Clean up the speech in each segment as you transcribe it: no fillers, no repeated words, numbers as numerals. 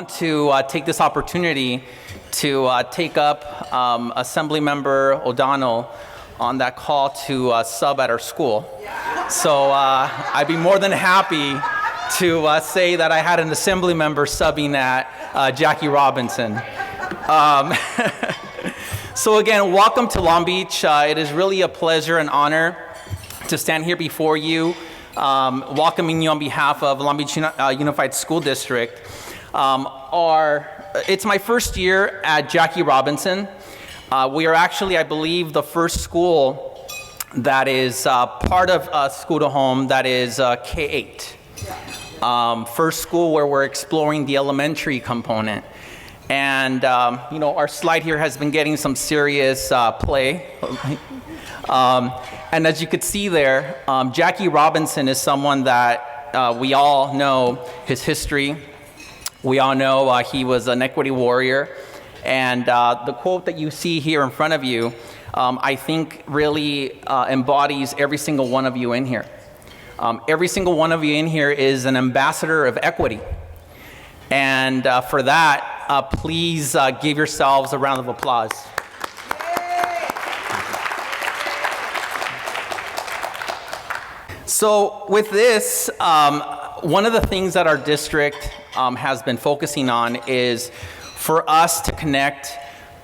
want to take this opportunity to take up Assemblymember O'Donnell on that call to sub at our school. So I'd be more than happy to say that I had an assembly member subbing at Jackie Robinson. So again, welcome to Long Beach. It is really a pleasure and honor to stand here before you, welcoming you on behalf of Long Beach Unified School District. It's my first year at Jackie Robinson. We are actually, I believe, the first school that is part of School2Home that is K-8. First school where we're exploring the elementary component. And, our slide here has been getting some serious play. And as you could see there, Jackie Robinson is someone that we all know his history. We all know he was an equity warrior. And the quote that you see here in front of you, I think really embodies every single one of you in here. Every single one of you in here is an ambassador of equity. And for that, please give yourselves a round of applause. So with this, one of the things that our district has been focusing on is for us to connect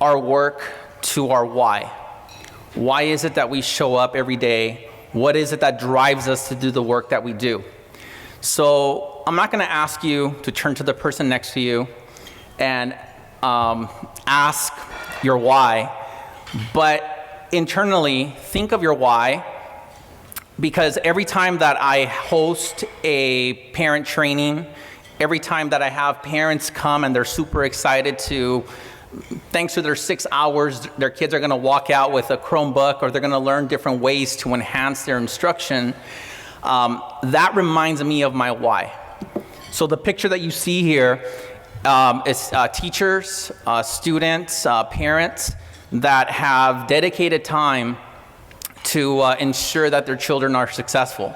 our work to our why. Why is it that we show up every day? What is it that drives us to do the work that we do? So I'm not going to ask you to turn to the person next to you and ask your why, but internally think of your why, because every time that I host a parent training, every time that I have parents come and they're super excited to, thanks to their 6 hours, their kids are going to walk out with a Chromebook or they're going to learn different ways to enhance their instruction, that reminds me of my why. So the picture that you see here is teachers, students, parents that have dedicated time to ensure that their children are successful.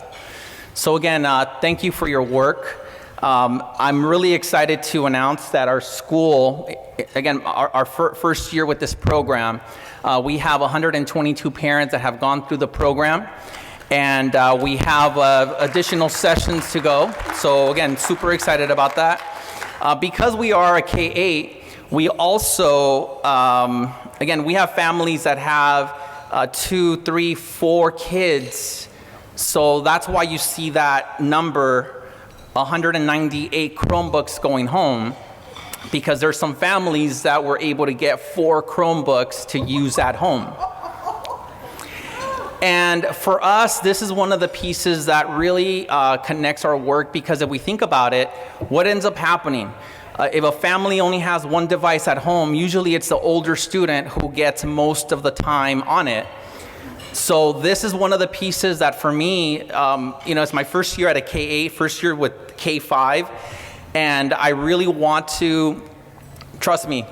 So again, thank you for your work. I'm really excited to announce that our school, again, our first year with this program, we have 122 parents that have gone through the program, and we have additional sessions to go. So again, super excited about that. Because we are a K-8, we also, again, we have families that have 2, 3, 4 kids. So that's why you see that number, 198 Chromebooks going home, because there's some families that were able to get 4 Chromebooks to use at home. And for us, this is one of the pieces that really connects our work, because if we think about it, what ends up happening? If a family only has 1 device at home, usually it's the older student who gets most of the time on it. So this is one of the pieces that for me, it's my first year at a K-8, first year with K-5, and I really want to, trust me,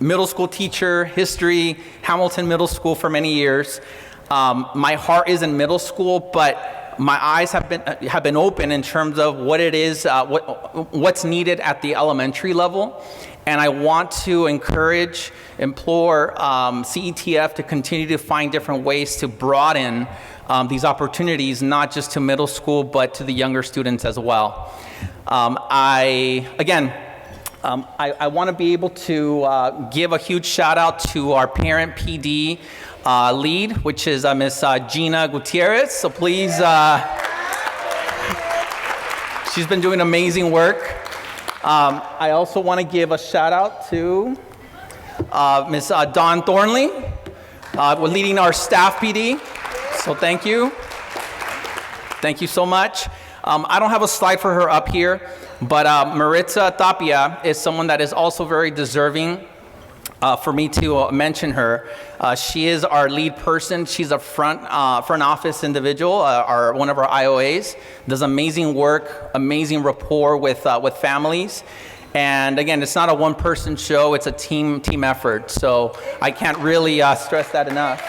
middle school teacher, history, Hamilton Middle School for many years. My heart is in middle school, but my eyes have been open in terms of what it is, what's needed at the elementary level. And I want to implore CETF to continue to find different ways to broaden these opportunities, not just to middle school, but to the younger students as well. I want to be able to give a huge shout out to our parent PD lead, which is Miss Gina Gutierrez. So please, she's been doing amazing work. I also want to give a shout out to Miss Dawn Thornley, leading our staff PD. So thank you. Thank you so much. I don't have a slide for her up here, but Maritza Tapia is someone that is also very deserving for me to mention her. She is our lead person. She's a front office individual, one of our IOAs. Does amazing work, amazing rapport with families. And again, it's not a one-person show, it's a team effort. So I can't really stress that enough.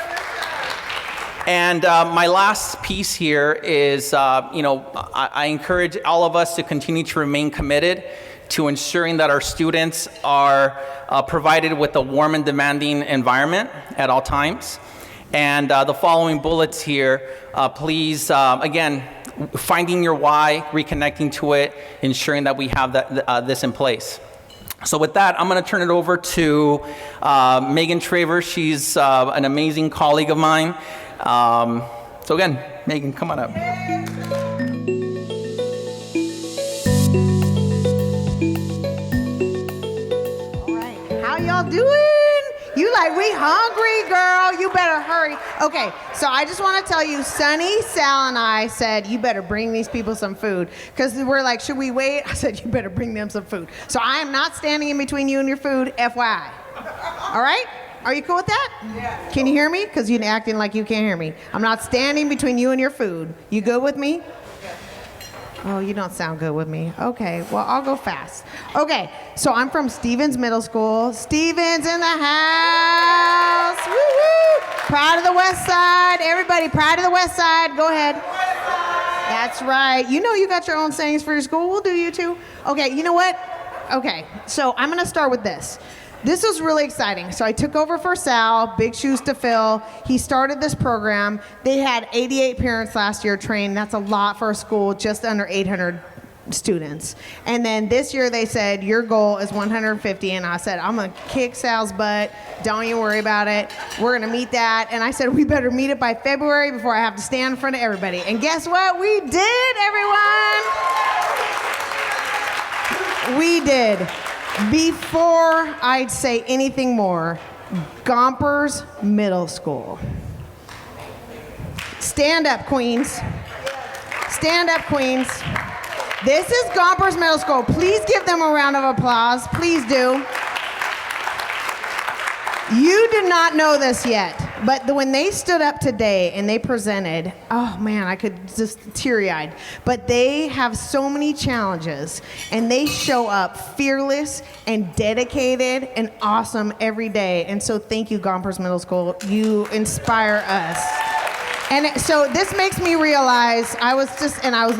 And my last piece here is, I encourage all of us to continue to remain committed to ensuring that our students are provided with a warm and demanding environment at all times. And the following bullets here, please, again, finding your why, reconnecting to it, ensuring that we have this in place. So with that, I'm going to turn it over to Megan Traver. She's an amazing colleague of mine. So again, Megan, come on up. All right, how y'all doing? You like, we hungry, girl. You better hurry. Okay, so I just want to tell you, Sunny, Sal, and I said, you better bring these people some food. Because we're like, should we wait? I said, you better bring them some food. So I am not standing in between you and your food, FYI. All right? Are you cool with that? Yeah. Can you hear me? Because you're acting like you can't hear me. I'm not standing between you and your food. You good with me? Oh, you don't sound good with me. Okay, well, I'll go fast. Okay, so I'm from Stevens Middle School. Stevens in the house. Woo-woo. Proud of the West Side. Everybody, proud of the West Side. Go ahead. That's right. You know you got your own sayings for your school. We'll do you too. Okay, you know what? Okay, so I'm going to start with this. This was really exciting. So I took over for Sal, big shoes to fill. He started this program. They had 88 parents last year trained. That's a lot for a school, just under 800 students. And then this year they said, your goal is 150. And I said, I'm going to kick Sal's butt. Don't you worry about it. We're going to meet that. And I said, we better meet it by February before I have to stand in front of everybody. And guess what? We did, everyone. We did. Before I'd say anything more, Gompers Middle School. Stand up, Queens. Stand up, Queens. This is Gompers Middle School. Please give them a round of applause. Please do. You do not know this yet, but when they stood up today and they presented, oh man, I could just teary-eyed. But they have so many challenges, and they show up fearless and dedicated and awesome every day. And so thank you, Gompers Middle School. You inspire us. And so this makes me realize, I was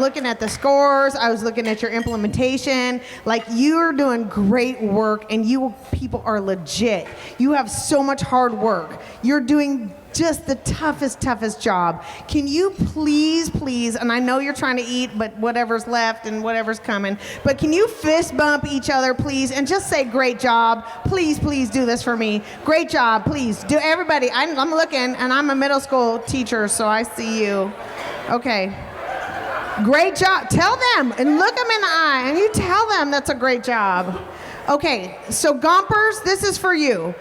looking at the scores, I was looking at your implementation, like you're doing great work and you people are legit. You have so much hard work. You're doing just the toughest job. Can you please, and I know you're trying to eat, but whatever's left and whatever's coming, but can you fist bump each other, please, and just say, great job. Please do this for me. Great job, please. Do everybody. I'm looking, and I'm a middle school teacher, so I see you. Okay. Great job. Tell them, and look them in the eye, and you tell them that's a great job. Okay, so Gompers, this is for you.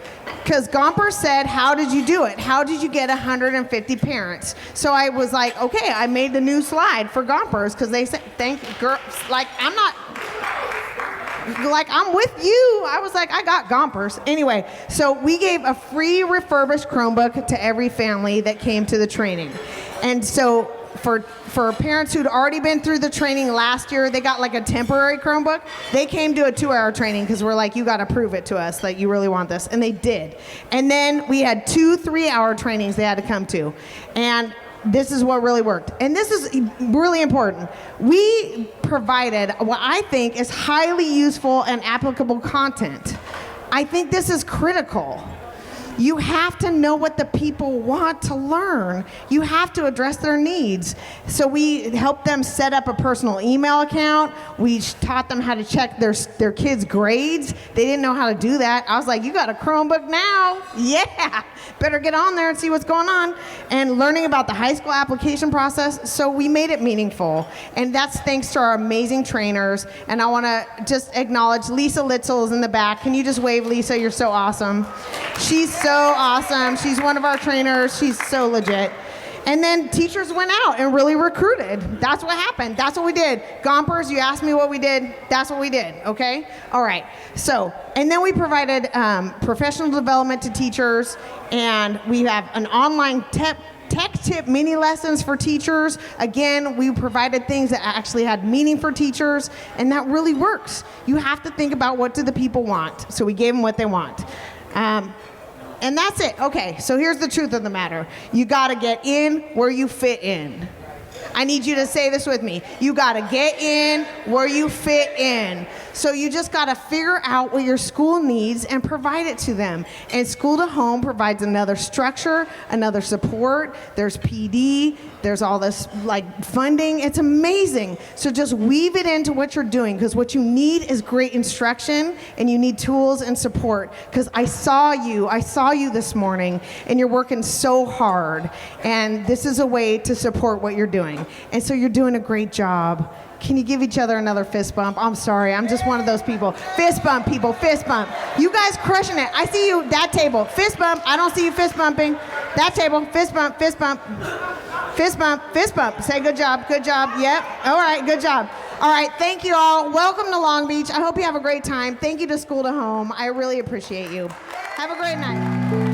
Because Gompers said, how did you do it? How did you get 150 parents? So I was like, okay, I made the new slide for Gompers because they said, thank you, girls. Like, I'm with you. I was like, I got Gompers. Anyway, so we gave a free refurbished Chromebook to every family that came to the training. And so for parents who'd already been through the training last year, they got like a temporary Chromebook. They came to a 2-hour training because we're like, you got to prove it to us that you really want this. And they did. And then we had 2 3-hour trainings they had to come to. And this is what really worked. And this is really important. We provided what I think is highly useful and applicable content. I think this is critical. You have to know what the people want to learn. You have to address their needs. So we helped them set up a personal email account. We taught them how to check their kids' grades. They didn't know how to do that. I was like, you got a Chromebook now? Yeah, better get on there and see what's going on. And learning about the high school application process. So we made it meaningful. And that's thanks to our amazing trainers. And I want to just acknowledge Lisa Litzel is in the back. Can you just wave, Lisa? You're so awesome. She's so awesome. She's one of our trainers. She's so legit. And then teachers went out and really recruited. That's what happened. That's what we did. Gompers, you asked me what we did. That's what we did, okay? All right. So, and then we provided professional development to teachers, and we have an online tech tip mini lessons for teachers. Again, we provided things that actually had meaning for teachers, and that really works. You have to think about what do the people want. So we gave them what they want. And that's it. Okay, so here's the truth of the matter. You got to get in where you fit in. I need you to say this with me. You got to get in where you fit in. So you just got to figure out what your school needs and provide it to them. And School2Home provides another structure, another support. There's PD, there's all this like funding. It's amazing. So just weave it into what you're doing, because what you need is great instruction and you need tools and support. Because I saw you this morning, and you're working so hard. And this is a way to support what you're doing. And so you're doing a great job. Can you give each other another fist bump? I'm sorry, I'm just one of those people. Fist bump, people, fist bump. You guys crushing it. I see you, that table, fist bump. I don't see you fist bumping. That table, fist bump, fist bump. Fist bump, fist bump. Say good job, good job. Yep, all right, good job. All right, thank you all. Welcome to Long Beach. I hope you have a great time. Thank you to School2Home. I really appreciate you. Have a great night.